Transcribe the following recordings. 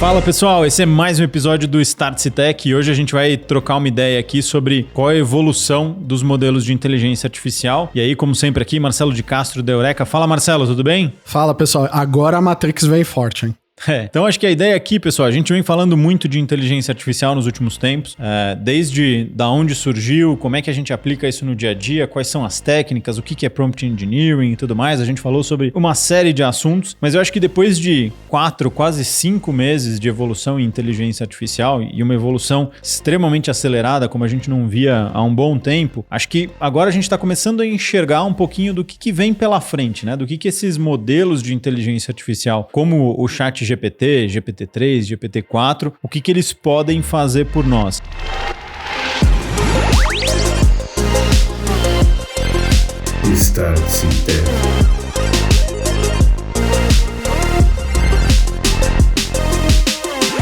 Fala pessoal, esse é mais um episódio do Startse Tech e hoje a gente vai trocar uma ideia aqui sobre qual é a evolução dos modelos de inteligência artificial. E aí, como sempre aqui, Marcelo de Castro da Eureka. Fala Marcelo, tudo bem? Fala pessoal, agora a Matrix vem forte, hein? Então acho que a ideia aqui, pessoal, a gente vem falando muito de inteligência artificial nos últimos tempos, desde da onde surgiu, como é que a gente aplica isso no dia a dia, quais são as técnicas, o que é prompt engineering e tudo mais. A gente falou sobre uma série de assuntos, mas eu acho que depois de 4, quase 5 meses de evolução em inteligência artificial e uma evolução extremamente acelerada, como a gente não via há um bom tempo, acho que agora a gente está começando a enxergar um pouquinho do que vem pela frente, né? Do que esses modelos de inteligência artificial, como o chat GPT, GPT-3, GPT-4, o que eles podem fazer por nós. Startse Tech.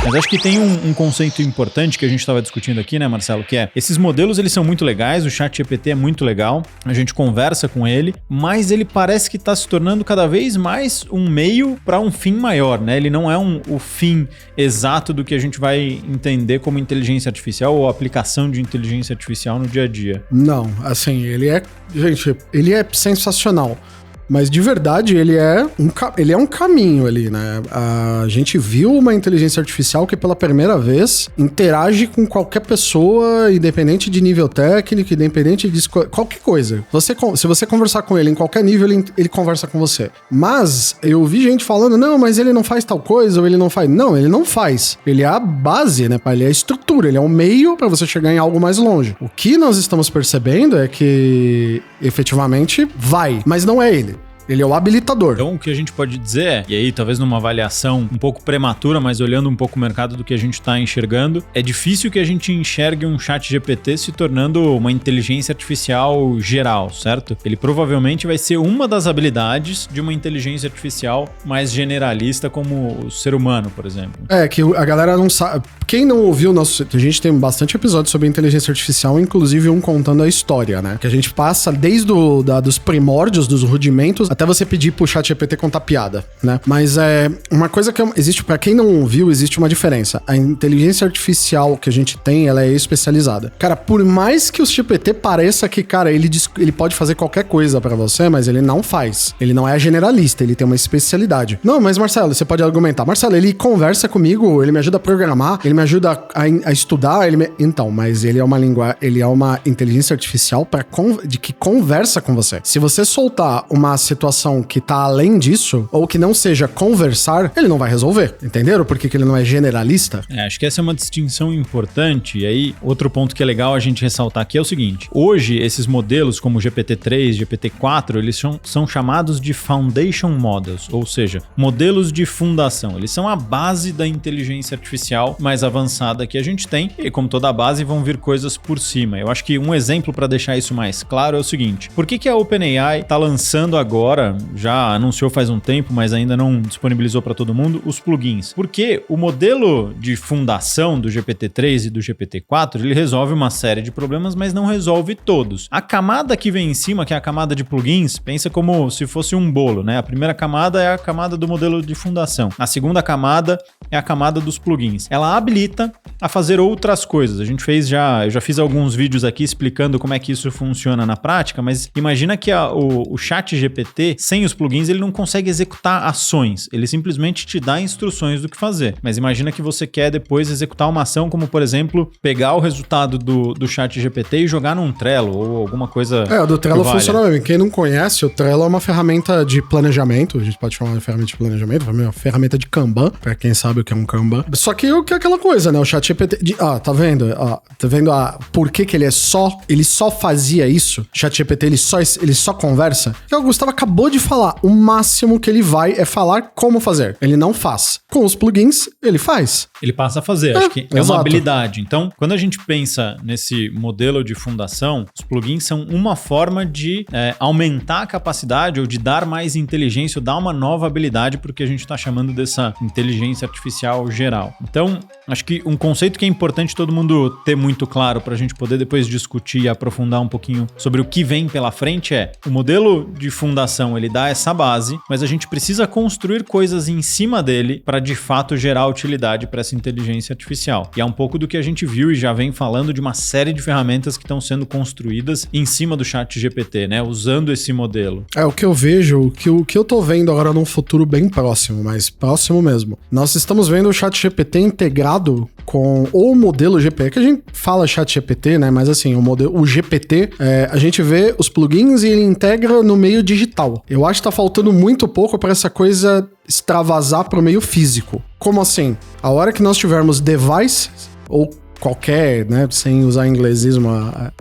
Mas acho que tem um conceito importante que a gente estava discutindo aqui, né, Marcelo? Que é, esses modelos, eles são muito legais, o ChatGPT é muito legal, a gente conversa com ele, mas ele parece que está se tornando cada vez mais um meio para um fim maior, né? Ele não é o fim exato do que a gente vai entender como inteligência artificial ou aplicação de inteligência artificial no dia a dia. Não, assim, ele é sensacional. Mas de verdade, ele é um caminho ali, né? A gente viu uma inteligência artificial que pela primeira vez interage com qualquer pessoa, independente de nível técnico, independente de qualquer coisa. Se você conversar com ele em qualquer nível, ele conversa com você. Mas eu vi gente falando, não, mas ele não faz tal coisa, ou ele não faz. Não, ele não faz. Ele é a base, né? Ele é a estrutura, ele é um meio para você chegar em algo mais longe. O que nós estamos percebendo é que efetivamente vai, mas não é ele. Ele é o habilitador. Então, o que a gente pode dizer é, e aí talvez numa avaliação um pouco prematura, mas olhando um pouco o mercado do que a gente está enxergando, é difícil que a gente enxergue um chat GPT se tornando uma inteligência artificial geral, certo? Ele provavelmente vai ser uma das habilidades de uma inteligência artificial mais generalista como o ser humano, por exemplo. É, que a galera não sabe. Quem não ouviu a gente tem bastante episódios sobre inteligência artificial, inclusive um contando a história, né? Que a gente passa desde dos primórdios, dos rudimentos, até você pedir pro ChatGPT contar piada, né? Mas uma coisa que existe, pra quem não viu, existe uma diferença. A inteligência artificial que a gente tem, ela é especializada. Cara, por mais que o GPT pareça que, cara, ele pode fazer qualquer coisa pra você, mas ele não faz. Ele não é generalista, ele tem uma especialidade. Não, mas Marcelo, você pode argumentar. Marcelo, ele conversa comigo, ele me ajuda a programar, ele me ajuda a estudar, Então, mas ele é uma inteligência artificial que conversa com você. Se você soltar uma situação que tá além disso, ou que não seja conversar, ele não vai resolver. Entenderam? Por que ele não é generalista? Acho que essa é uma distinção importante. E aí, outro ponto que é legal a gente ressaltar aqui é o seguinte. Hoje, esses modelos como o GPT-3, GPT-4, eles são chamados de Foundation Models, ou seja, modelos de fundação. Eles são a base da inteligência artificial mais avançada que a gente tem, e como toda base, vão vir coisas por cima. Eu acho que um exemplo para deixar isso mais claro é o seguinte. Por que a OpenAI tá lançando agora, já anunciou faz um tempo, mas ainda não disponibilizou para todo mundo, os plugins? Porque o modelo de fundação do GPT-3 e do GPT-4, ele resolve uma série de problemas, mas não resolve todos. A camada que vem em cima, que é a camada de plugins, pensa como se fosse um bolo, né? A primeira camada é a camada do modelo de fundação. A segunda camada é a camada dos plugins. Ela habilita a fazer outras coisas. Eu já fiz alguns vídeos aqui explicando como é que isso funciona na prática, mas imagina que o ChatGPT, sem os plugins, ele não consegue executar ações. Ele simplesmente te dá instruções do que fazer. Mas imagina que você quer depois executar uma ação como, por exemplo, pegar o resultado do ChatGPT e jogar num Trello ou alguma coisa. O do Trello funciona bem. Quem não conhece, o Trello é uma ferramenta de planejamento. A gente pode chamar de ferramenta de planejamento, uma ferramenta de Kanban, pra quem sabe o que é um Kanban. Só que é aquela coisa, né? O ChatGPT. Tá vendo? Tá vendo por que ele só fazia isso? O ChatGPT, ele só conversa? Que o Gustavo acabou de falar. O máximo que ele vai é falar como fazer. Ele não faz. Com os plugins, ele faz. ele passa a fazer. Acho que é exato. uma habilidade. Então, quando a gente pensa nesse modelo de fundação, os plugins são uma forma de aumentar a capacidade ou de dar mais inteligência ou dar uma nova habilidade porque a gente está chamando dessa inteligência artificial geral. Então, acho que um conceito que é importante todo mundo ter muito claro para a gente poder depois discutir e aprofundar um pouquinho sobre o que vem pela frente é o modelo de fundação, ele dá essa base, mas a gente precisa construir coisas em cima dele para de fato gerar utilidade para essa inteligência artificial. E é um pouco do que a gente viu e já vem falando de uma série de ferramentas que estão sendo construídas em cima do ChatGPT, né? Usando esse modelo. O que eu vejo, o que eu tô vendo agora num futuro bem próximo, mas próximo mesmo. Nós estamos vendo o ChatGPT integrado com o modelo GPT, que a gente fala ChatGPT, né? Mas assim, o GPT, a gente vê os plugins e ele integra no meio digital. Eu acho que tá faltando muito pouco para essa coisa extravasar pro meio físico. Como assim? A hora que nós tivermos devices ou qualquer, né, sem usar inglesismo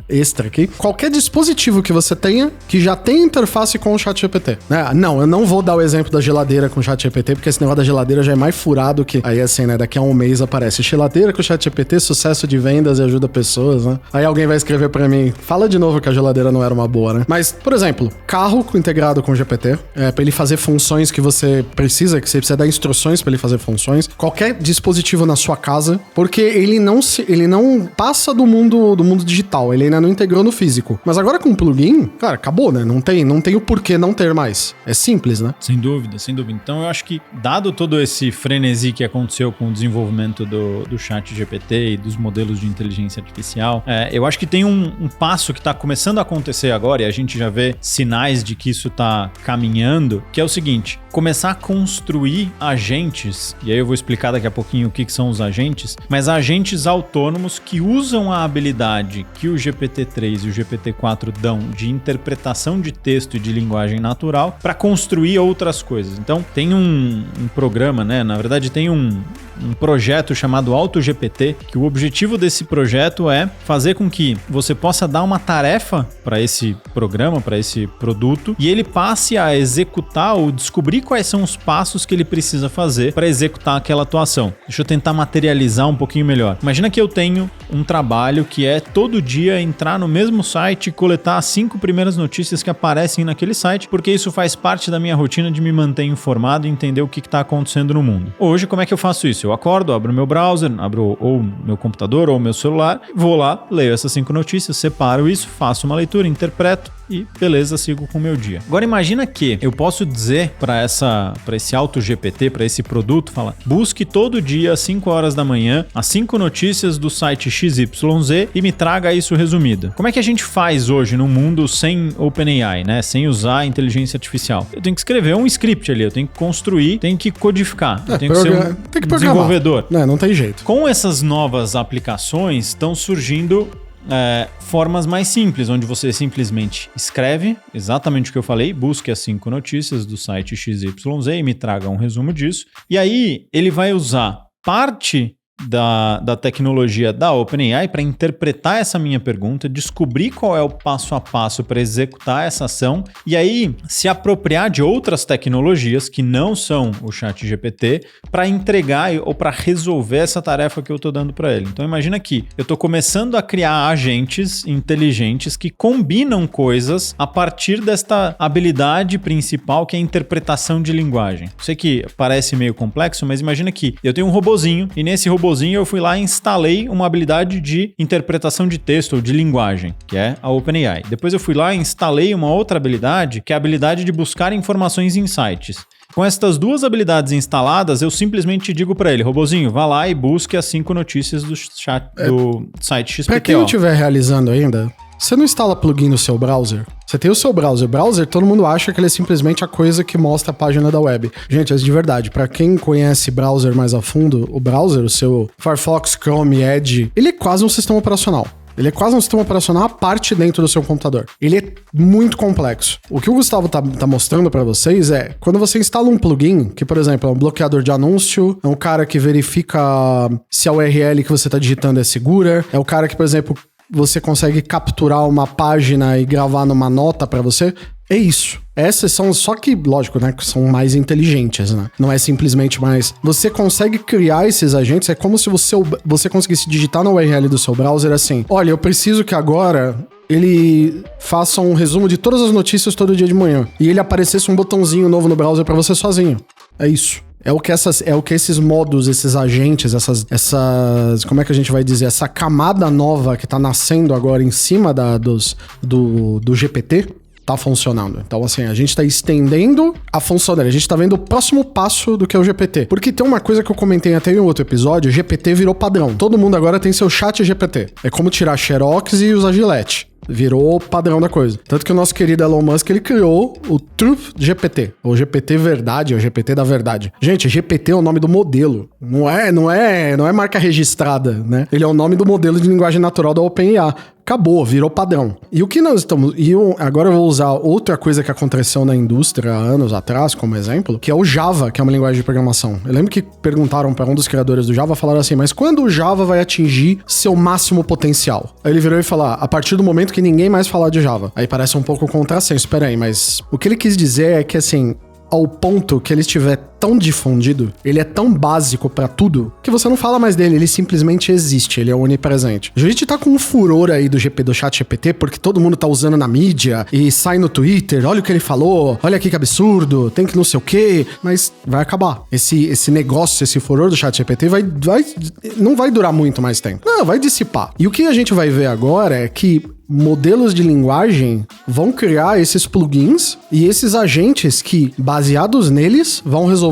extra aqui, qualquer dispositivo que você tenha que já tem interface com o ChatGPT, né? Não, eu não vou dar o exemplo da geladeira com o ChatGPT, porque esse negócio da geladeira já é mais furado que... Aí assim, né, daqui a um mês aparece geladeira com o ChatGPT, sucesso de vendas e ajuda pessoas, né? Aí alguém vai escrever pra mim, fala de novo que a geladeira não era uma boa, né? Mas, por exemplo, carro integrado com o GPT, pra ele fazer funções que você precisa dar instruções pra ele fazer funções, qualquer dispositivo na sua casa, porque ele não passa do mundo digital, ele ainda não integrou no físico. Mas agora com o plugin, cara, acabou, né? Não tem o porquê não ter mais. É simples, né? Sem dúvida, sem dúvida. Então eu acho que, dado todo esse frenesi que aconteceu com o desenvolvimento do ChatGPT e dos modelos de inteligência artificial, eu acho que tem um passo que está começando a acontecer agora, e a gente já vê sinais de que isso está caminhando, que é o seguinte: começar a construir agentes, e aí eu vou explicar daqui a pouquinho o que são os agentes, mas agentes autônomos que usam a habilidade que o GPT-3 e o GPT-4 dão de interpretação de texto e de linguagem natural para construir outras coisas. Então, tem um programa, né? Na verdade, tem um projeto chamado AutoGPT, que o objetivo desse projeto é fazer com que você possa dar uma tarefa para esse programa, para esse produto, e ele passe a executar ou descobrir quais são os passos que ele precisa fazer para executar aquela atuação. Deixa eu tentar materializar um pouquinho melhor. Imagina que eu tenho um trabalho que é todo dia entrar no mesmo site e coletar as 5 primeiras notícias que aparecem naquele site, porque isso faz parte da minha rotina de me manter informado e entender o que está acontecendo no mundo. Hoje, como é que eu faço isso? Eu acordo, abro meu browser, abro ou meu computador ou meu celular, vou lá, leio essas 5 notícias, separo isso, faço uma leitura, interpreto e beleza, sigo com o meu dia. Agora imagina que eu posso dizer para esse AutoGPT, para esse produto, falar: busque todo dia às 5 horas da manhã as 5 notícias do site XYZ e me traga isso resumido. Como é que a gente faz hoje no mundo sem OpenAI, né? Sem usar inteligência artificial? Eu tenho que escrever um script ali, eu tenho que construir, tenho que codificar, eu tenho que ser um desenvolvedor. Não tem jeito. Com essas novas aplicações estão surgindo formas mais simples, onde você simplesmente escreve exatamente o que eu falei, busque as 5 notícias do site XYZ e me traga um resumo disso. E aí ele vai usar parte da tecnologia da OpenAI para interpretar essa minha pergunta, descobrir qual é o passo a passo para executar essa ação e aí se apropriar de outras tecnologias que não são o ChatGPT para entregar ou para resolver essa tarefa que eu estou dando para ele. Então imagina que eu estou começando a criar agentes inteligentes que combinam coisas a partir desta habilidade principal que é a interpretação de linguagem. Sei que parece meio complexo, mas imagina que eu tenho um robozinho e nesse robozinho eu fui lá e instalei uma habilidade de interpretação de texto ou de linguagem, que é a OpenAI. Depois eu fui lá e instalei uma outra habilidade, que é a habilidade de buscar informações em sites. Com estas 2 habilidades instaladas, eu simplesmente digo para ele: robozinho, vá lá e busque as 5 notícias do site XPTO. Para quem não estiver realizando ainda, você não instala plugin no seu browser? Você tem o seu browser. Browser, todo mundo acha que ele é simplesmente a coisa que mostra a página da web. Gente, é de verdade. Pra quem conhece browser mais a fundo, o browser, o seu Firefox, Chrome, Edge, ele é quase um sistema operacional. Ele é quase um sistema operacional à parte dentro do seu computador. Ele é muito complexo. O que o Gustavo tá mostrando pra vocês é, quando você instala um plugin, que, por exemplo, é um bloqueador de anúncio, é um cara que verifica se a URL que você tá digitando é segura, é o cara que, por exemplo, você consegue capturar uma página e gravar numa nota pra você. É isso. Essas são, só que, lógico, né, que são mais inteligentes, né? Não é simplesmente mais... Você consegue criar esses agentes, é como se você conseguisse digitar na URL do seu browser assim, olha, eu preciso que agora ele faça um resumo de todas as notícias todo dia de manhã. E ele aparecesse um botãozinho novo no browser pra você sozinho. É isso. É o que esses modos, esses agentes, essas... Como é que a gente vai dizer? Essa camada nova que tá nascendo agora em cima do GPT... tá funcionando. Então, assim, a gente tá estendendo a função dele. A gente tá vendo o próximo passo do que é o GPT. Porque tem uma coisa que eu comentei até em outro episódio, o GPT virou padrão. Todo mundo agora tem seu chat GPT. É como tirar Xerox e usar Gillette. Virou padrão da coisa. Tanto que o nosso querido Elon Musk, ele criou o Truth GPT. Ou GPT Verdade, ou GPT da Verdade. Gente, GPT é o nome do modelo. Não é marca registrada, né? Ele é o nome do modelo de linguagem natural da OpenAI. Acabou, virou padrão. E o que nós estamos... agora eu vou usar outra coisa que aconteceu na indústria há anos atrás, como exemplo, que é o Java, que é uma linguagem de programação. Eu lembro que perguntaram para um dos criadores do Java, falaram assim, mas quando o Java vai atingir seu máximo potencial? Aí ele virou e falou, a partir do momento que ninguém mais falar de Java. Aí parece um pouco contrassenso, peraí, mas o que ele quis dizer é que, assim, ao ponto que ele estiver tão difundido, ele é tão básico pra tudo, que você não fala mais dele, ele simplesmente existe, ele é onipresente. A gente tá com um furor aí do chat GPT, porque todo mundo tá usando na mídia, e sai no Twitter, olha o que ele falou, olha aqui que absurdo, tem que não sei o quê, mas vai acabar. Esse negócio, esse furor do chat GPT não vai durar muito mais tempo. Não, vai dissipar. E o que a gente vai ver agora é que modelos de linguagem vão criar esses plugins e esses agentes que, baseados neles, vão resolver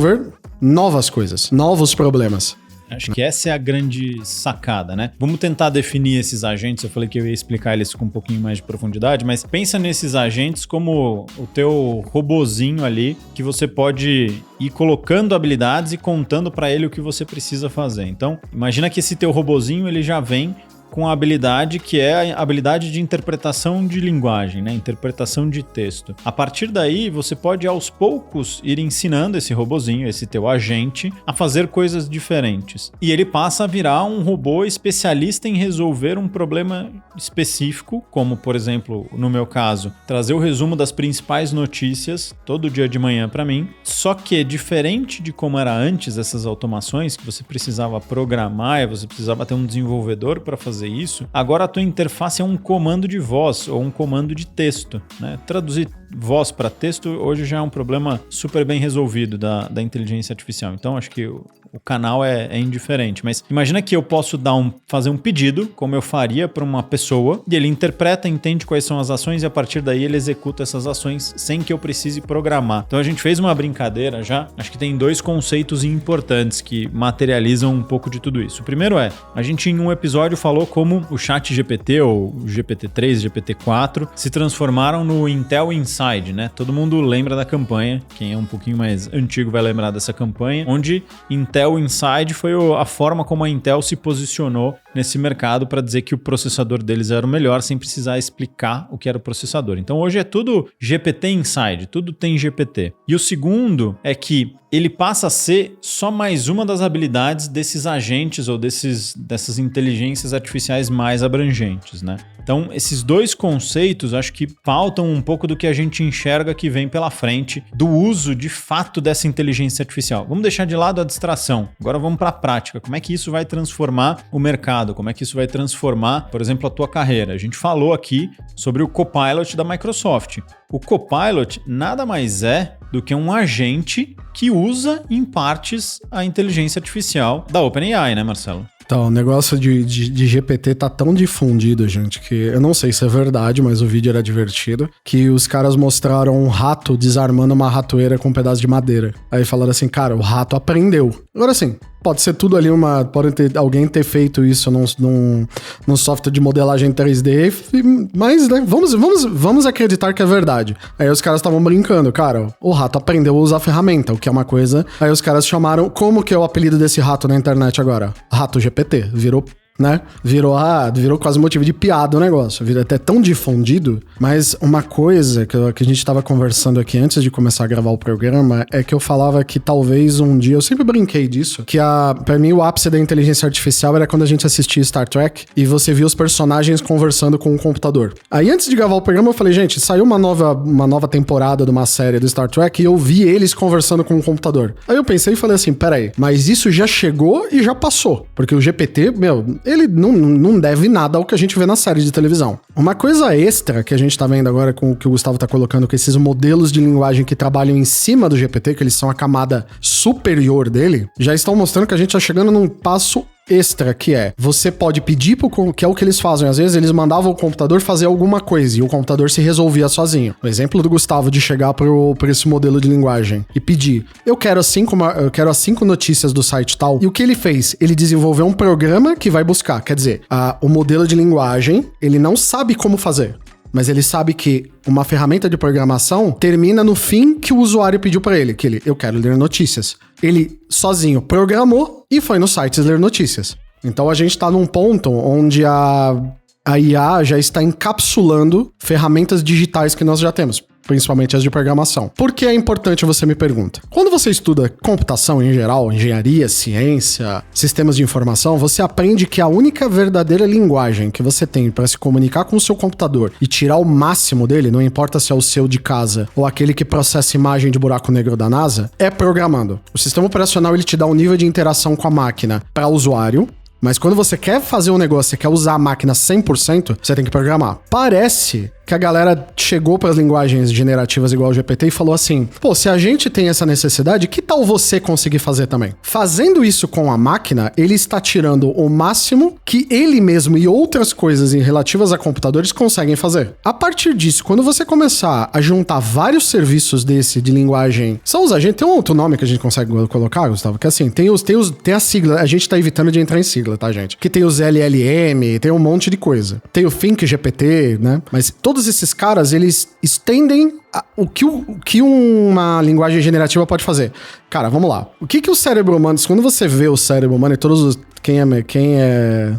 novas coisas, novos problemas. Acho que essa é a grande sacada, né? Vamos tentar definir esses agentes. Eu falei que eu ia explicar eles com um pouquinho mais de profundidade, mas pensa nesses agentes como o teu robozinho ali, que você pode ir colocando habilidades e contando para ele o que você precisa fazer. Então, imagina que esse teu robozinho, ele já vem com a habilidade que é a habilidade de interpretação de linguagem, né? Interpretação de texto. A partir daí, você pode aos poucos ir ensinando esse robozinho, esse teu agente, a fazer coisas diferentes. E ele passa a virar um robô especialista em resolver um problema específico, como, por exemplo, no meu caso, trazer o resumo das principais notícias todo dia de manhã para mim. Só que, diferente de como era antes essas automações, que você precisava programar e você precisava ter um desenvolvedor para fazer isso, agora a tua interface é um comando de voz ou um comando de texto, né? Traduzir voz para texto hoje já é um problema super bem resolvido da inteligência artificial. Então acho que o canal é indiferente, mas imagina que eu posso fazer um pedido, como eu faria para uma pessoa, e ele interpreta, entende quais são as ações e a partir daí ele executa essas ações sem que eu precise programar. Então a gente fez uma brincadeira já, acho que tem dois conceitos importantes que materializam um pouco de tudo isso. O primeiro a gente em um episódio falou como o chat GPT ou o GPT-3, GPT-4 se transformaram no Intel Inside, né? Todo mundo lembra da campanha, quem é um pouquinho mais antigo vai lembrar dessa campanha, onde Intel Inside foi a forma como a Intel se posicionou nesse mercado para dizer que o processador deles era o melhor sem precisar explicar o que era o processador. Então hoje é tudo GPT Inside, tudo tem GPT. E o segundo é que ele passa a ser só mais uma das habilidades desses agentes ou dessas inteligências artificiais mais abrangentes, né? Então, esses dois conceitos acho que pautam um pouco do que a gente enxerga que vem pela frente do uso de fato dessa inteligência artificial. Vamos deixar de lado a distração. Agora vamos para a prática. Como é que isso vai transformar o mercado? Como é que isso vai transformar, por exemplo, a tua carreira? A gente falou aqui sobre o Copilot da Microsoft. O Copilot nada mais é do que um agente que usa, em partes, a inteligência artificial da OpenAI, né, Marcelo? Então, o negócio de GPT tá tão difundido, gente, que eu não sei se é verdade, mas o vídeo era divertido, que os caras mostraram um rato desarmando uma ratoeira com um pedaço de madeira. Aí falaram assim, cara, o rato aprendeu. Agora sim, pode ser tudo ali alguém ter feito isso num software de modelagem 3D, mas, né, vamos acreditar que é verdade. Aí os caras estavam brincando, cara, o rato aprendeu a usar a ferramenta, o que é uma coisa. Aí os caras chamaram, como que é o apelido desse rato na internet agora? Rato GPT, virou né? Virou quase motivo de piada o negócio. Virou até tão difundido. Mas uma coisa que a gente tava conversando aqui antes de começar a gravar o programa é que eu falava que talvez um dia, eu sempre brinquei disso, que pra mim o ápice da inteligência artificial era quando a gente assistia Star Trek e você via os personagens conversando com o computador. Aí antes de gravar o programa eu falei, gente, saiu uma nova temporada de uma série do Star Trek e eu vi eles conversando com o computador. Aí eu pensei e falei assim, peraí, mas isso já chegou e já passou. Porque o GPT, ele não deve nada ao que a gente vê na série de televisão. Uma coisa extra que a gente tá vendo agora com o que o Gustavo tá colocando, com esses modelos de linguagem que trabalham em cima do GPT, que eles são a camada superior dele, já estão mostrando que a gente tá chegando num passo extra, que é, você pode pedir que é o que eles fazem, às vezes eles mandavam o computador fazer alguma coisa e o computador se resolvia sozinho. O exemplo do Gustavo de chegar pra esse modelo de linguagem e pedir, eu quero as 5 notícias do site tal, e o que ele fez? Ele desenvolveu um programa que vai buscar, quer dizer, o modelo de linguagem, ele não sabe como fazer, mas ele sabe que uma ferramenta de programação termina no fim que o usuário pediu pra ele, eu quero ler notícias. Ele sozinho programou e foi no site ler notícias. Então a gente tá num ponto onde a IA já está encapsulando ferramentas digitais que nós já temos, principalmente as de programação. Por que é importante, você me pergunta? Quando você estuda computação em geral, engenharia, ciência, sistemas de informação, você aprende que a única verdadeira linguagem que você tem para se comunicar com o seu computador e tirar o máximo dele, não importa se é o seu de casa ou aquele que processa imagem de buraco negro da NASA, é programando. O sistema operacional ele te dá um nível de interação com a máquina para usuário, mas quando você quer fazer um negócio, você quer usar a máquina 100%, você tem que programar. Parece que a galera chegou para as linguagens generativas igual o GPT e falou assim, pô, se a gente tem essa necessidade, que tal você conseguir fazer também? Fazendo isso com a máquina, ele está tirando o máximo que ele mesmo e outras coisas relativas a computadores conseguem fazer. A partir disso, quando você começar a juntar vários serviços desse de linguagem, são os agentes, tem um outro nome que a gente consegue colocar, Gustavo, que assim, tem a sigla, a gente tá evitando de entrar em sigla, tá, gente? Que tem os LLM, tem um monte de coisa. Tem o Think GPT, né? Mas todos esses caras, eles estendem o que uma linguagem generativa pode fazer. Cara, vamos lá. O que o cérebro humano, quando você vê o cérebro humano e todos os...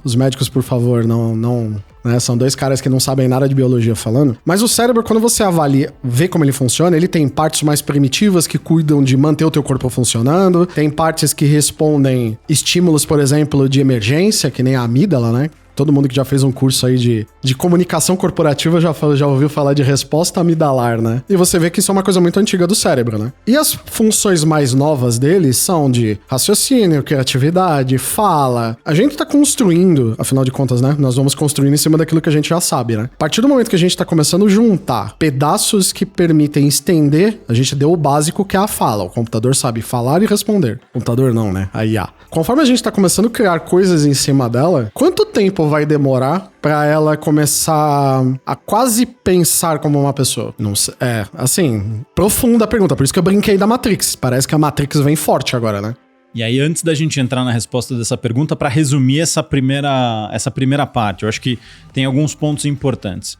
os médicos, por favor, não né? São dois caras que não sabem nada de biologia falando. Mas o cérebro, quando você avalia, vê como ele funciona, ele tem partes mais primitivas que cuidam de manter o teu corpo funcionando, tem partes que respondem estímulos, por exemplo, de emergência, que nem a amígdala, né? Todo mundo que já fez um curso aí de comunicação corporativa já ouviu falar de resposta amidalar, né? E você vê que isso é uma coisa muito antiga do cérebro, né? E as funções mais novas dele são de raciocínio, criatividade, fala. A gente tá construindo, afinal de contas, né? Nós vamos construindo em cima daquilo que a gente já sabe, né? A partir do momento que a gente tá começando a juntar pedaços que permitem estender, a gente deu o básico que é a fala. O computador sabe falar e responder. O computador não, né? A IA. Conforme a gente tá começando a criar coisas em cima dela, quanto tempo vai demorar pra ela começar a quase pensar como uma pessoa? Não sei. Assim, profunda a pergunta. Por isso que eu brinquei da Matrix. Parece que a Matrix vem forte agora, né? E aí, antes da gente entrar na resposta dessa pergunta, para resumir essa primeira parte, eu acho que tem alguns pontos importantes.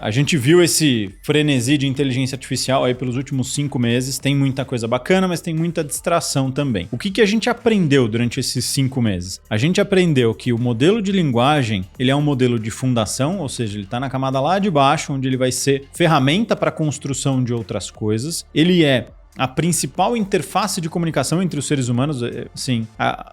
A gente viu esse frenesi de inteligência artificial aí pelos últimos 5 meses, tem muita coisa bacana, mas tem muita distração também. O que a gente aprendeu durante esses 5 meses? A gente aprendeu que o modelo de linguagem, ele é um modelo de fundação, ou seja, ele está na camada lá de baixo, onde ele vai ser ferramenta para a construção de outras coisas. Ele é a principal interface de comunicação entre os seres humanos. Sim,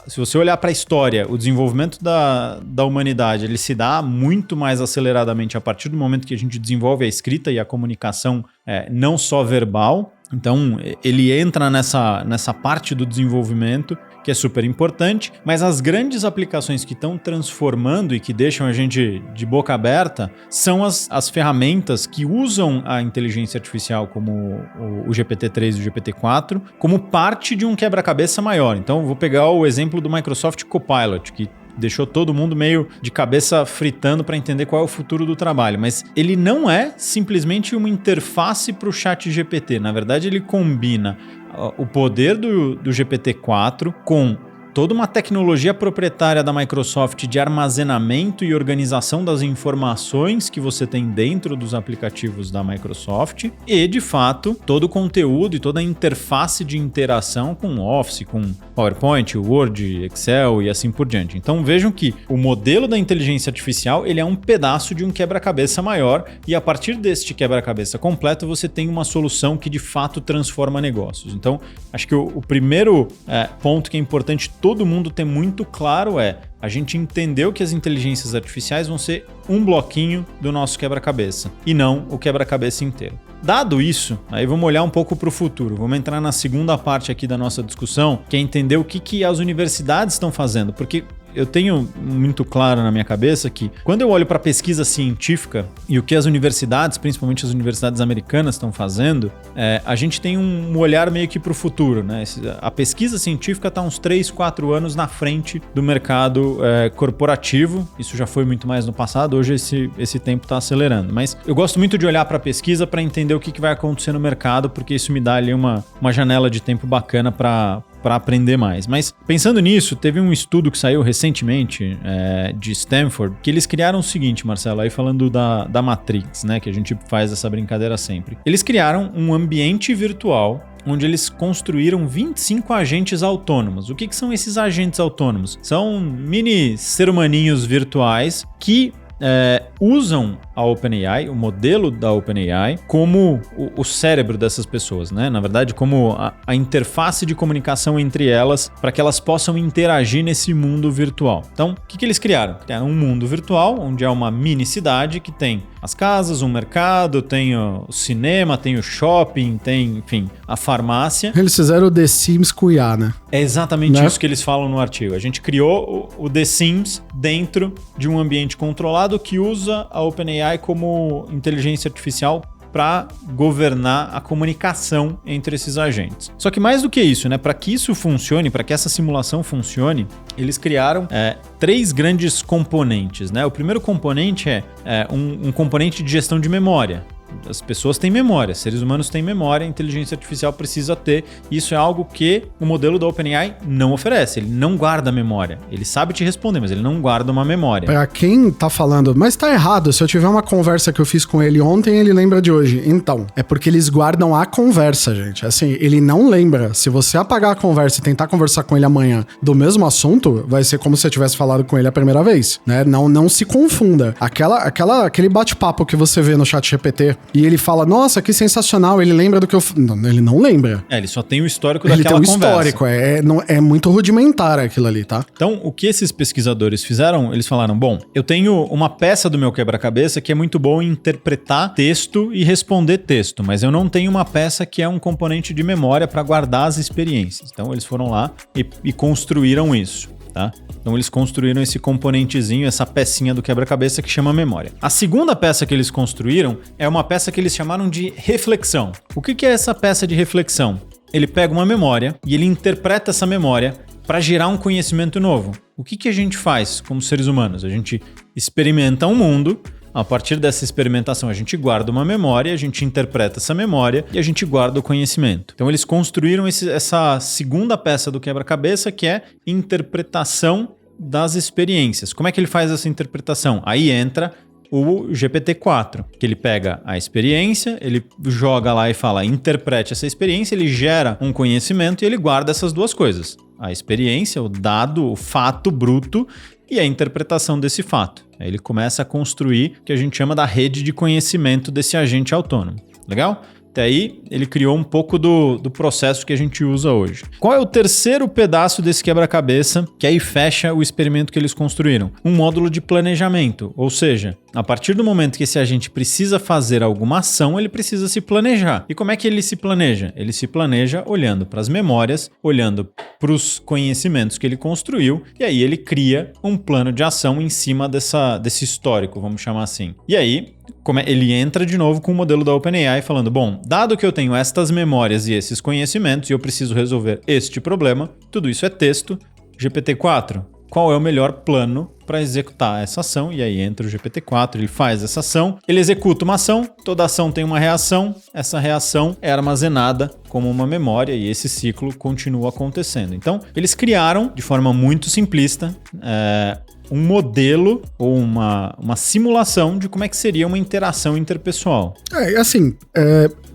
se você olhar para a história, o desenvolvimento da humanidade, ele se dá muito mais aceleradamente a partir do momento que a gente desenvolve a escrita e a comunicação não só verbal. Então, ele entra nessa parte do desenvolvimento que é super importante, mas as grandes aplicações que estão transformando e que deixam a gente de boca aberta são as ferramentas que usam a inteligência artificial, como o GPT-3 e o GPT-4, como parte de um quebra-cabeça maior. Então, vou pegar o exemplo do Microsoft Copilot, que deixou todo mundo meio de cabeça fritando para entender qual é o futuro do trabalho. Mas ele não é simplesmente uma interface para o ChatGPT. Na verdade, ele combina o poder do GPT-4 com toda uma tecnologia proprietária da Microsoft de armazenamento e organização das informações que você tem dentro dos aplicativos da Microsoft e, de fato, todo o conteúdo e toda a interface de interação com Office, com PowerPoint, Word, Excel e assim por diante. Então vejam que o modelo da inteligência artificial ele é um pedaço de um quebra-cabeça maior e a partir deste quebra-cabeça completo você tem uma solução que de fato transforma negócios. Então acho que o primeiro ponto que é importante todo mundo ter muito claro é a gente entendeu que as inteligências artificiais vão ser um bloquinho do nosso quebra-cabeça e não o quebra-cabeça inteiro. Dado isso, aí vamos olhar um pouco para o futuro. Vamos entrar na segunda parte aqui da nossa discussão, que é entender o que as universidades estão fazendo, porque eu tenho muito claro na minha cabeça que quando eu olho para a pesquisa científica e o que as universidades, principalmente as universidades americanas, estão fazendo, a gente tem um olhar meio que para o futuro, né? A pesquisa científica está uns 3, 4 anos na frente do mercado corporativo. Isso já foi muito mais no passado, hoje esse tempo está acelerando. Mas eu gosto muito de olhar para a pesquisa para entender o que vai acontecer no mercado, porque isso me dá ali uma janela de tempo bacana para aprender mais. Mas pensando nisso, teve um estudo que saiu recentemente de Stanford, que eles criaram o seguinte, Marcelo, aí falando da Matrix, né, que a gente faz essa brincadeira sempre. Eles criaram um ambiente virtual onde eles construíram 25 agentes autônomos. O que são esses agentes autônomos? São mini ser-humaninhos virtuais que usam a OpenAI, o modelo da OpenAI, como o cérebro dessas pessoas, né? Na verdade, como a interface de comunicação entre elas para que elas possam interagir nesse mundo virtual. Então, o que eles criaram? Criaram um mundo virtual, onde é uma mini cidade que tem as casas, um mercado, tem o cinema, tem o shopping, tem, enfim, a farmácia. Eles fizeram o The Sims com IA, né? É exatamente isso que eles falam no artigo. A gente criou o The Sims dentro de um ambiente controlado que usa a OpenAI como inteligência artificial para governar a comunicação entre esses agentes. Só que mais do que isso, né? Para que isso funcione, para que essa simulação funcione, eles criaram 3 grandes componentes, né? O primeiro componente é um componente de gestão de memória. As pessoas têm memória, seres humanos têm memória, a inteligência artificial precisa ter. Isso é algo que o modelo da OpenAI não oferece. Ele não guarda memória. Ele sabe te responder, mas ele não guarda uma memória. Pra quem tá falando, mas tá errado, se eu tiver uma conversa que eu fiz com ele ontem, ele lembra de hoje. Então, é porque eles guardam a conversa, gente. Assim, ele não lembra. Se você apagar a conversa e tentar conversar com ele amanhã do mesmo assunto, vai ser como se você tivesse falado com ele a primeira vez, né? Não se confunda. Aquele bate-papo que você vê no ChatGPT e ele fala, nossa, que sensacional, ele lembra do que eu... Não, ele não lembra. Ele só tem o histórico daquela conversa. Ele tem o histórico, é muito rudimentar aquilo ali, tá? Então, o que esses pesquisadores fizeram, eles falaram, bom, eu tenho uma peça do meu quebra-cabeça que é muito boa em interpretar texto e responder texto, mas eu não tenho uma peça que é um componente de memória para guardar as experiências. Então, eles foram lá e construíram isso. Tá? Então eles construíram esse componentezinho, essa pecinha do quebra-cabeça que chama memória. A segunda peça que eles construíram é uma peça que eles chamaram de reflexão. O que é essa peça de reflexão? Ele pega uma memória e ele interpreta essa memória para gerar um conhecimento novo. O que a gente faz como seres humanos? A gente experimenta um mundo. A partir dessa experimentação, a gente guarda uma memória, a gente interpreta essa memória e a gente guarda o conhecimento. Então, eles construíram essa segunda peça do quebra-cabeça, que é interpretação das experiências. Como é que ele faz essa interpretação? Aí entra o GPT-4, que ele pega a experiência, ele joga lá e fala, interprete essa experiência, ele gera um conhecimento e ele guarda essas duas coisas. A experiência, o dado, o fato bruto e a interpretação desse fato. Aí ele começa a construir o que a gente chama da rede de conhecimento desse agente autônomo. Legal? Até aí, ele criou um pouco do processo que a gente usa hoje. Qual é o terceiro pedaço desse quebra-cabeça que aí fecha o experimento que eles construíram? Um módulo de planejamento, ou seja, a partir do momento que esse agente precisa fazer alguma ação, ele precisa se planejar. E como é que ele se planeja? Ele se planeja olhando para as memórias, olhando para os conhecimentos que ele construiu, e aí ele cria um plano de ação em cima desse histórico, vamos chamar assim. E aí, ele entra de novo com o modelo da OpenAI falando, bom, dado que eu tenho estas memórias e esses conhecimentos e eu preciso resolver este problema, tudo isso é texto, GPT-4, qual é o melhor plano para executar essa ação, e aí entra o GPT-4, ele faz essa ação, ele executa uma ação, toda ação tem uma reação, essa reação é armazenada como uma memória e esse ciclo continua acontecendo. Então, eles criaram, de forma muito simplista, um modelo ou uma simulação de como é que seria uma interação interpessoal.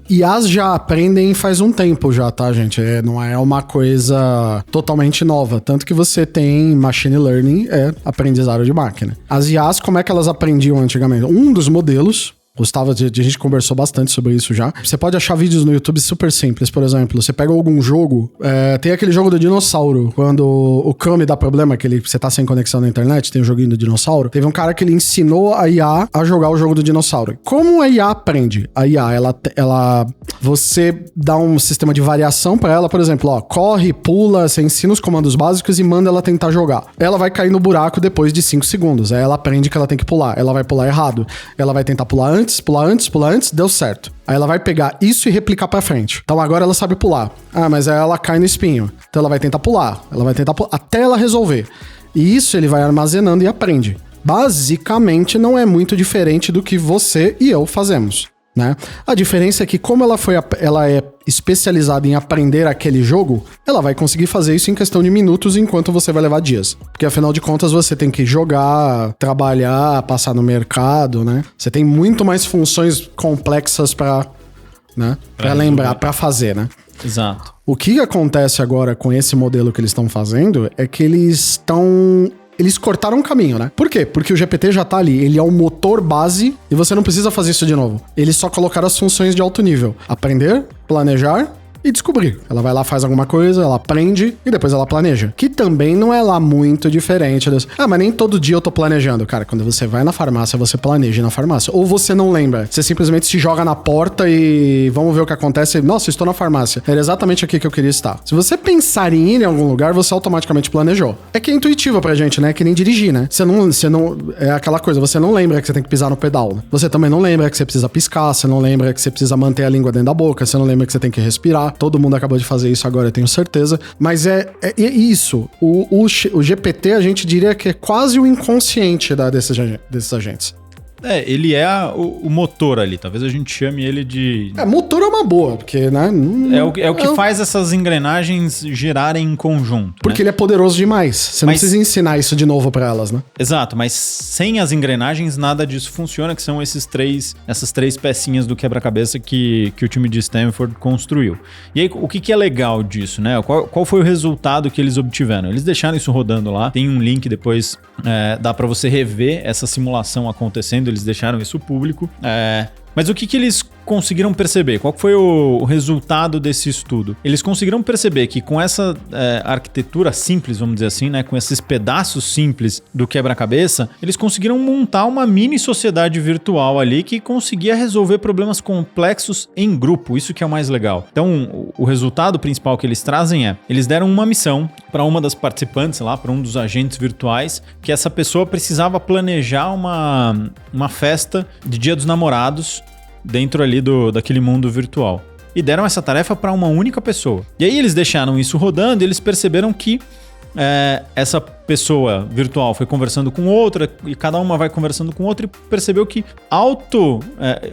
IAs já aprendem faz um tempo já, tá, gente? Não é uma coisa totalmente nova. Tanto que você tem machine learning, aprendizado de máquina. As IAs, como é que elas aprendiam antigamente? Um dos modelos... Gustavo, a gente conversou bastante sobre isso já. Você pode achar vídeos no YouTube super simples, por exemplo. Você pega algum jogo, tem aquele jogo do dinossauro, quando o Chrome dá problema, você tá sem conexão na internet, tem um joguinho do dinossauro. Teve um cara que ele ensinou a IA a jogar o jogo do dinossauro. Como a IA aprende? A IA, você dá um sistema de variação pra ela, por exemplo, corre, pula, você ensina os comandos básicos e manda ela tentar jogar. Ela vai cair no buraco depois de 5 segundos. Aí ela aprende que ela tem que pular. Ela vai pular errado. Ela vai tentar pular antes, deu certo. Aí ela vai pegar isso e replicar pra frente. Então agora ela sabe pular. Mas aí ela cai no espinho. Então ela vai tentar pular, até ela resolver. E isso ele vai armazenando e aprende. Basicamente não é muito diferente do que você e eu fazemos, né? A diferença é que como ela é especializada em aprender aquele jogo, ela vai conseguir fazer isso em questão de minutos enquanto você vai levar dias. Porque afinal de contas você tem que jogar, trabalhar, passar no mercado, né? Você tem muito mais funções complexas pra lembrar, pra fazer, né? Exato. O que acontece agora com esse modelo que eles estão fazendo é que eles cortaram um caminho, né? Por quê? Porque o GPT já tá ali, ele é o motor base e você não precisa fazer isso de novo. Eles só colocaram as funções de alto nível. Aprender, planejar e descobrir. Ela vai lá, faz alguma coisa, ela aprende e depois ela planeja. Que também não é lá muito diferente das... mas nem todo dia eu tô planejando. Cara, quando você vai na farmácia, você planeja na farmácia. Ou você não lembra. Você simplesmente se joga na porta e vamos ver o que acontece. Nossa, estou na farmácia. Era exatamente aqui que eu queria estar. Se você pensar em ir em algum lugar, você automaticamente planejou. É que é intuitivo pra gente, né? É que nem dirigir, né? Você não... É aquela coisa, você não lembra que você tem que pisar no pedal, né? Você também não lembra que você precisa piscar, você não lembra que você precisa manter a língua dentro da boca, você não lembra que você tem que respirar. Todo mundo acabou de fazer isso agora, eu tenho certeza. Mas é isso. O GPT, a gente diria que é quase o inconsciente desses agentes. Ele é o motor ali. Talvez a gente chame ele de... motor é uma boa, porque, né? É o que faz essas engrenagens girarem em conjunto. Porque ele é poderoso demais. Você não precisa ensinar isso de novo pra elas, né? Exato, mas sem as engrenagens nada disso funciona, que são essas três pecinhas do quebra-cabeça que o time de Stanford construiu. E aí, o que é legal disso, né? Qual foi o resultado que eles obtiveram? Eles deixaram isso rodando lá. Tem um link depois, dá pra você rever essa simulação acontecendo. Eles deixaram isso público. Mas o que eles conseguiram perceber? Qual foi o resultado desse estudo? Eles conseguiram perceber que com essa arquitetura simples, vamos dizer assim, né, com esses pedaços simples do quebra-cabeça, eles conseguiram montar uma mini sociedade virtual ali que conseguia resolver problemas complexos em grupo. Isso que é o mais legal. Então, o resultado principal que eles trazem eles deram uma missão para uma das participantes lá, para um dos agentes virtuais, que essa pessoa precisava planejar uma festa de Dia dos Namorados dentro ali daquele mundo virtual. E deram essa tarefa para uma única pessoa. E aí eles deixaram isso rodando e eles perceberam que essa pessoa virtual foi conversando com outra e cada uma vai conversando com outra e percebeu que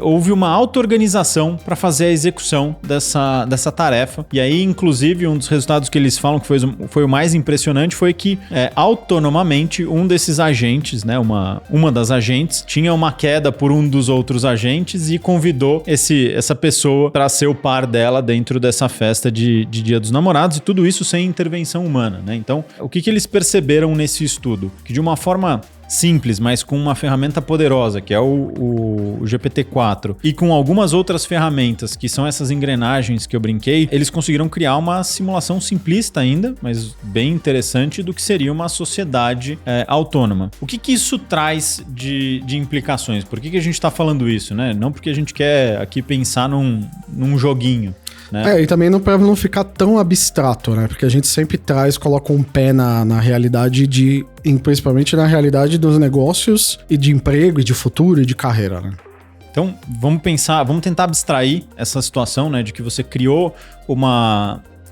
houve uma auto-organização para fazer a execução dessa tarefa. E aí, inclusive, um dos resultados que eles falam que foi o mais impressionante foi que autonomamente um desses agentes, né, uma das agentes, tinha uma queda por um dos outros agentes e convidou essa pessoa para ser o par dela dentro dessa festa de Dia dos Namorados, e tudo isso sem intervenção humana, né? Então, o que eles perceberam nesse estudo? Que de uma forma simples, mas com uma ferramenta poderosa, que é o GPT-4, e com algumas outras ferramentas, que são essas engrenagens que eu brinquei, eles conseguiram criar uma simulação simplista ainda, mas bem interessante, do que seria uma sociedade autônoma. O que isso traz de implicações? Por que a gente está falando isso, né? Não porque a gente quer aqui pensar num joguinho, né? E também para não ficar tão abstrato, né? Porque a gente sempre coloca um pé na realidade principalmente na realidade dos negócios e de emprego e de futuro e de carreira, né? Então, vamos tentar abstrair essa situação, né? De que você criou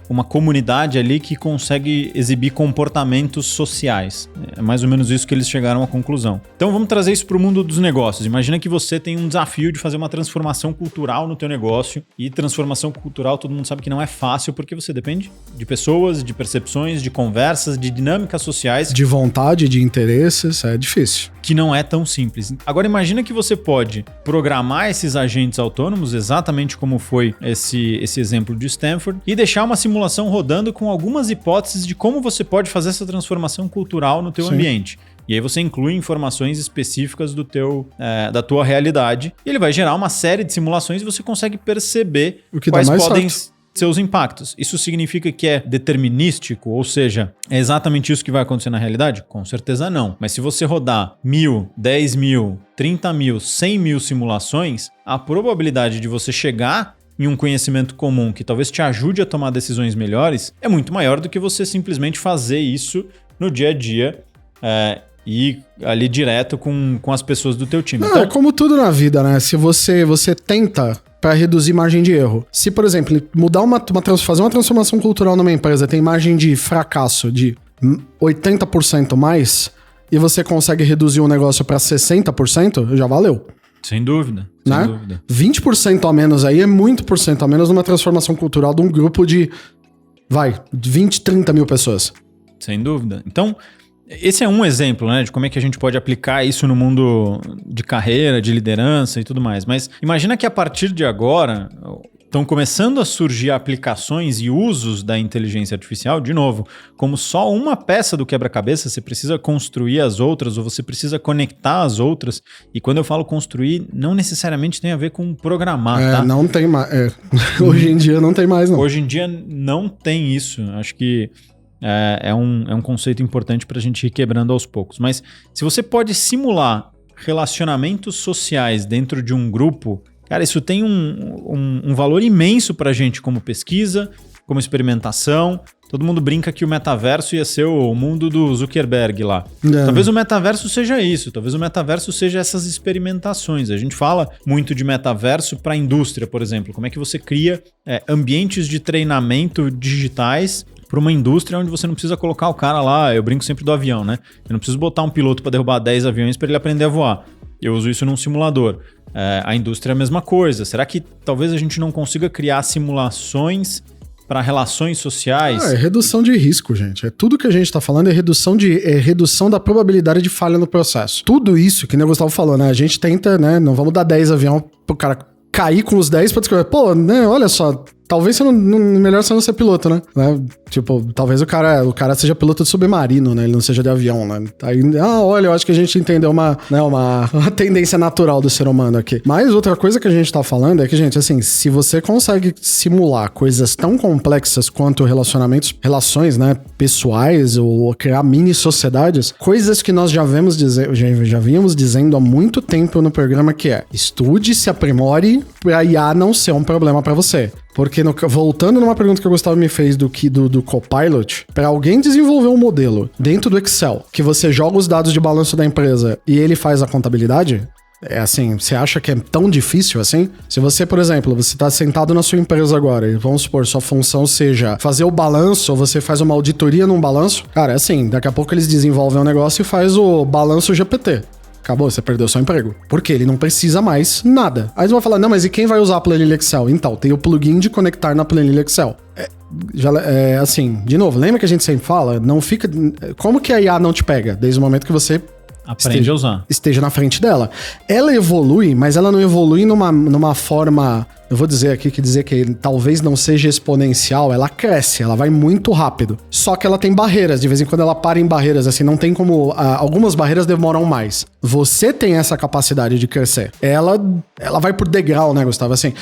uma comunidade ali que consegue exibir comportamentos sociais. É mais ou menos isso que eles chegaram à conclusão. Então vamos trazer isso para o mundo dos negócios. Imagina que você tem um desafio de fazer uma transformação cultural no teu negócio, e transformação cultural todo mundo sabe que não é fácil, porque você depende de pessoas, de percepções, de conversas, de dinâmicas sociais. De vontade, de interesses, é difícil. Que não é tão simples. Agora imagina que você pode programar esses agentes autônomos, exatamente como foi esse exemplo de Stanford, e deixar uma simulação rodando com algumas hipóteses de como você pode fazer essa transformação cultural no teu ambiente. E aí você inclui informações específicas da tua realidade, e ele vai gerar uma série de simulações e você consegue perceber quais podem ser os impactos. Isso significa que é determinístico? Ou seja, é exatamente isso que vai acontecer na realidade? Com certeza não. Mas se você rodar 1.000, 10.000, 30.000, 100.000 simulações, a probabilidade de você chegar em um conhecimento comum que talvez te ajude a tomar decisões melhores é muito maior do que você simplesmente fazer isso no dia a dia e ali direto com as pessoas do teu time. Então, é como tudo na vida, né? Se você tenta para reduzir margem de erro. Se, por exemplo, fazer uma transformação cultural numa empresa tem margem de fracasso de 80% mais, e você consegue reduzir um negócio para 60%, já valeu. Sem dúvida, né? Sem dúvida. 20% a menos aí é muito por cento a menos numa transformação cultural de um grupo de, 20, 30 mil pessoas. Sem dúvida. Então, esse é um exemplo, né, de como é que a gente pode aplicar isso no mundo de carreira, de liderança e tudo mais. Mas imagina que a partir de agora estão começando a surgir aplicações e usos da inteligência artificial, de novo, como só uma peça do quebra-cabeça. Você precisa construir as outras, ou você precisa conectar as outras. E quando eu falo construir, não necessariamente tem a ver com programar, tá? Não tem mais. Hoje em dia não tem mais, não. Hoje em dia não tem isso. Acho que é um conceito importante para a gente ir quebrando aos poucos. Mas se você pode simular relacionamentos sociais dentro de um grupo, cara, isso tem um valor imenso para a gente como pesquisa, como experimentação. Todo mundo brinca que o metaverso ia ser o mundo do Zuckerberg lá. Talvez o metaverso seja isso, talvez o metaverso seja essas experimentações. A gente fala muito de metaverso para a indústria, por exemplo. Como é que você cria ambientes de treinamento digitais para uma indústria onde você não precisa colocar o cara lá, eu brinco sempre do avião, né? Eu não preciso botar um piloto para derrubar 10 aviões para ele aprender a voar. Eu uso isso num simulador. A indústria é a mesma coisa. Será que talvez a gente não consiga criar simulações para relações sociais? É redução de risco, gente. Tudo que a gente está falando é redução da probabilidade de falha no processo. Tudo isso que o Gustavo falou, né? A gente tenta, né? Não vamos dar 10 aviões pro cara cair com os 10 pra descobrir. Pô, né? Olha só, talvez você melhor você não ser piloto, né? Tipo, talvez o cara seja piloto de submarino, né? Ele não seja de avião, né? Aí, olha, eu acho que a gente entendeu uma tendência natural do ser humano aqui. Mas outra coisa que a gente tá falando é que, gente, assim, se você consegue simular coisas tão complexas quanto relações, né, pessoais, ou criar mini sociedades, coisas que nós já vínhamos dizendo há muito tempo no programa, que é: estude, se aprimore pra IA não ser um problema pra você. Porque, voltando numa pergunta que o Gustavo me fez do Copilot, para alguém desenvolver um modelo dentro do Excel, que você joga os dados de balanço da empresa e ele faz a contabilidade, é assim, você acha que é tão difícil assim? Se você, por exemplo, você tá sentado na sua empresa agora e vamos supor, sua função seja fazer o balanço, ou você faz uma auditoria num balanço, cara, é assim, daqui a pouco eles desenvolvem um negócio e faz o balanço GPT. Acabou, você perdeu seu emprego. Porque ele não precisa mais nada. Aí você vai falar, não, mas e quem vai usar a planilha Excel? Então, tem o plugin de conectar na planilha Excel. Assim, de novo, lembra que a gente sempre fala? Não fica... Como que a IA não te pega? Desde o momento que você aprende a usar. Esteja na frente dela. Ela evolui, mas ela não evolui numa forma... Eu vou dizer aqui que talvez não seja exponencial, ela cresce, ela vai muito rápido. Só que ela tem barreiras, de vez em quando ela para em barreiras, assim, não tem como... algumas barreiras demoram mais. Você tem essa capacidade de crescer. Ela vai por degrau, né, Gustavo? Assim,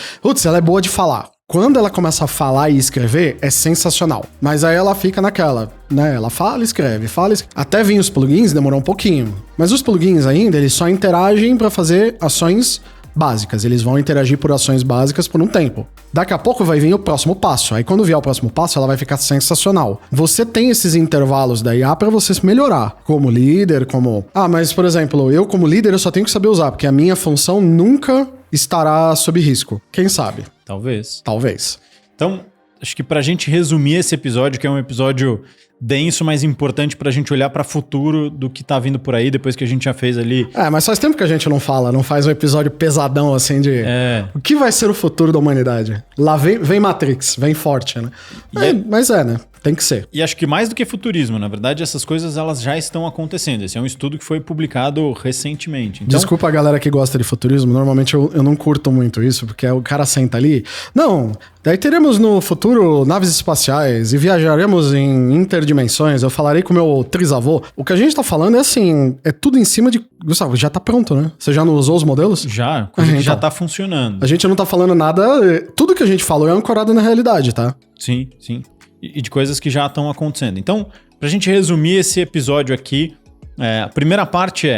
ela é boa de falar. Quando ela começa a falar e escrever, é sensacional. Mas aí ela fica naquela, né? Ela fala, escreve. Até vir os plugins, demorou um pouquinho. Mas os plugins ainda, eles só interagem para fazer ações básicas. Eles vão interagir por ações básicas por um tempo. Daqui a pouco vai vir o próximo passo. Aí quando vier o próximo passo, ela vai ficar sensacional. Você tem esses intervalos da IA para você se melhorar. Como líder, mas, por exemplo, eu como líder, eu só tenho que saber usar, porque a minha função nunca estará sob risco. Quem sabe? Talvez. Talvez. Então, acho que pra gente resumir esse episódio, que é um episódio denso, mas importante pra gente olhar pra futuro do que tá vindo por aí, depois que a gente já fez ali. Mas faz tempo que a gente não faz um episódio pesadão assim de o que vai ser o futuro da humanidade. Lá vem Matrix, vem forte, né? Mas né? Tem que ser. E acho que mais do que futurismo, na verdade, essas coisas elas já estão acontecendo. Esse é um estudo que foi publicado recentemente. Então... Desculpa a galera que gosta de futurismo, normalmente eu não curto muito isso, porque o cara senta ali. Não, daí teremos no futuro naves espaciais e viajaremos em interdimensões. Eu falarei com o meu trisavô. O que a gente tá falando é assim, é tudo em cima de... Gustavo, já tá pronto, né? Você já não usou os modelos? Já, coisa que já tá funcionando. A gente não tá falando nada... Tudo que a gente falou é ancorado na realidade, tá? Sim, sim. E de coisas que já estão acontecendo. Então, pra gente resumir esse episódio aqui, a primeira parte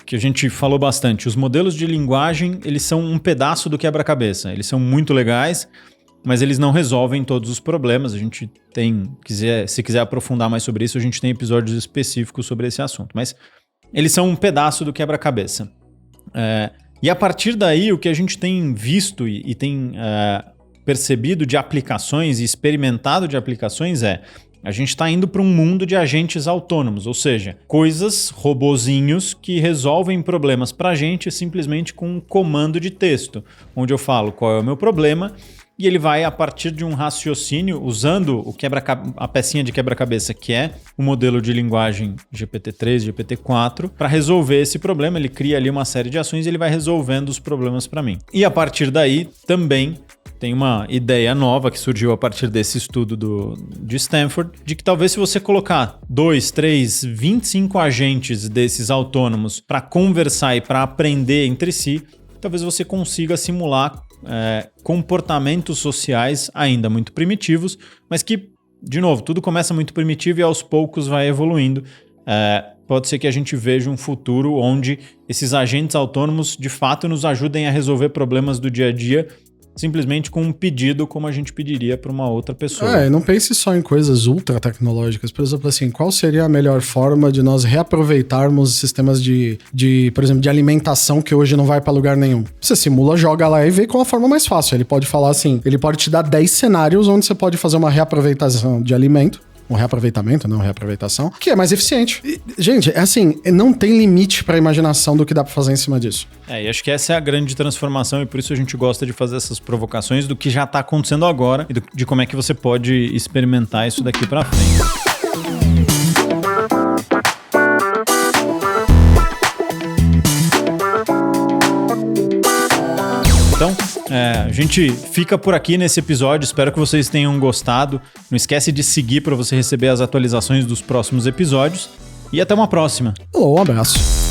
que a gente falou bastante, os modelos de linguagem, eles são um pedaço do quebra-cabeça. Eles são muito legais, mas eles não resolvem todos os problemas. A gente se quiser aprofundar mais sobre isso, a gente tem episódios específicos sobre esse assunto. Mas eles são um pedaço do quebra-cabeça. E a partir daí, o que a gente tem visto e tem... percebido de aplicações e experimentado de aplicações a gente está indo para um mundo de agentes autônomos, ou seja, robozinhos que resolvem problemas para a gente simplesmente com um comando de texto, onde eu falo qual é o meu problema e ele vai, a partir de um raciocínio, usando a pecinha de quebra-cabeça que é o modelo de linguagem GPT-3, GPT-4, para resolver esse problema. Ele cria ali uma série de ações e ele vai resolvendo os problemas para mim. E a partir daí também tem uma ideia nova que surgiu a partir desse estudo de Stanford, de que talvez se você colocar 2, 3, 25 agentes desses autônomos para conversar e para aprender entre si, talvez você consiga simular comportamentos sociais ainda muito primitivos, mas que, de novo, tudo começa muito primitivo e aos poucos vai evoluindo. Pode ser que a gente veja um futuro onde esses agentes autônomos de fato nos ajudem a resolver problemas do dia a dia, simplesmente com um pedido como a gente pediria para uma outra pessoa. Não pense só em coisas ultra tecnológicas. Por exemplo, assim, qual seria a melhor forma de nós reaproveitarmos sistemas por exemplo, de alimentação que hoje não vai para lugar nenhum? Você simula, joga lá e vê qual a forma mais fácil. Ele pode falar assim, ele pode te dar 10 cenários onde você pode fazer uma reaproveitação de alimento. Um reaproveitamento, não reaproveitação, que é mais eficiente. E, gente, não tem limite pra imaginação do que dá pra fazer em cima disso. E acho que essa é a grande transformação e por isso a gente gosta de fazer essas provocações do que já tá acontecendo agora e de como é que você pode experimentar isso daqui pra frente. Então, a gente fica por aqui nesse episódio. Espero que vocês tenham gostado. Não esquece de seguir para você receber as atualizações dos próximos episódios. E até uma próxima. Um abraço.